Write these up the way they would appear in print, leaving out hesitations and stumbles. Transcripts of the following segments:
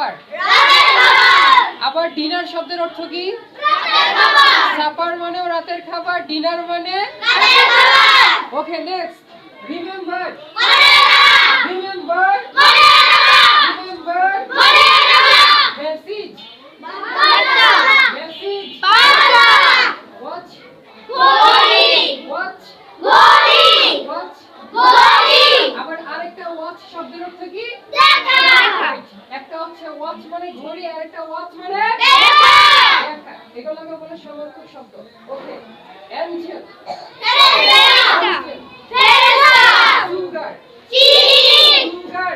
খাবার আবার ডিনার শব্দের অর্থ কি সাপার মানেও রাতের খাবার ডিনার মানে okay next remember remember remember message message watch watch watch আবার আরেকটা ওয়াচ শব্দের অর্থ কি একটা হচ্ছে ওয়াচ মানে ঘড়ি আর একটা ওয়াচ মানে দেখা এগুলোকে বলে সমার্থক শব্দ okay angel sugar sugar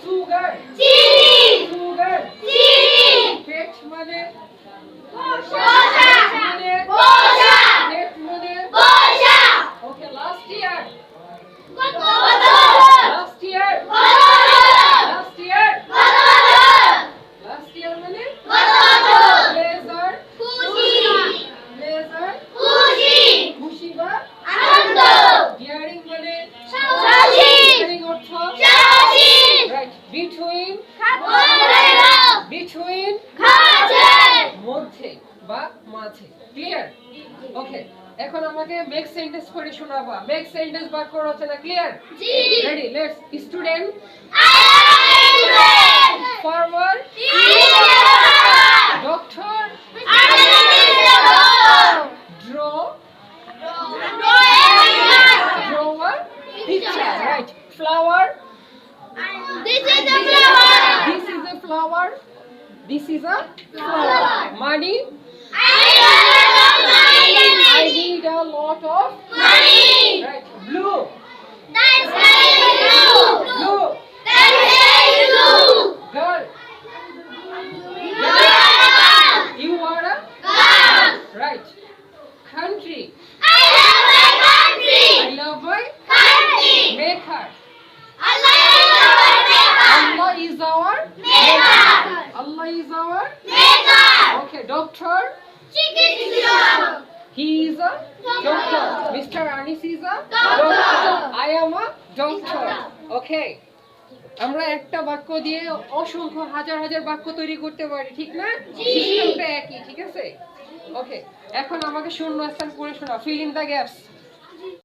sugar sugar pet মানে পেট মানে okay last year last year last year last year মানে ব্লেজার ব্লেজার খুশি বা আনন্দ ডিয়ারিং মানে ডিয়ারিং অর্থ রাইট বিটুইন বিটুইন মধ্যে বা মাঝে ক্লিয়ার ওকে এখন আমাকে মেক সেন্টেন্স পড়ে শোনাবা মেক সেন্টেন্স বাক্য রচনা ক্লিয়ার জি ready let's student farmer doctor draw drawer picture right flower this is a flower this is a flower money I need a lot of money. Right. Blue. That's blue. Blue. That's blue. Girl. You are a girl. Right. Country. I love my country. I love my country. Maker. Allah is our maker. Allah is our maker. Okay. Doctor. He is a doctor. Mr. Anis is a doctor. I am a doctor. Okay. আমরা একটা বাক্য দিয়ে অসংখ্য হাজার হাজার বাক্য তৈরি করতে পারি ঠিক না সিস্টেমটা একই ঠিক আছে ওকে এখন আমাকে শূন্যস্থান পড়ে শোনাও ফিল ইন দ্য গ্যাপস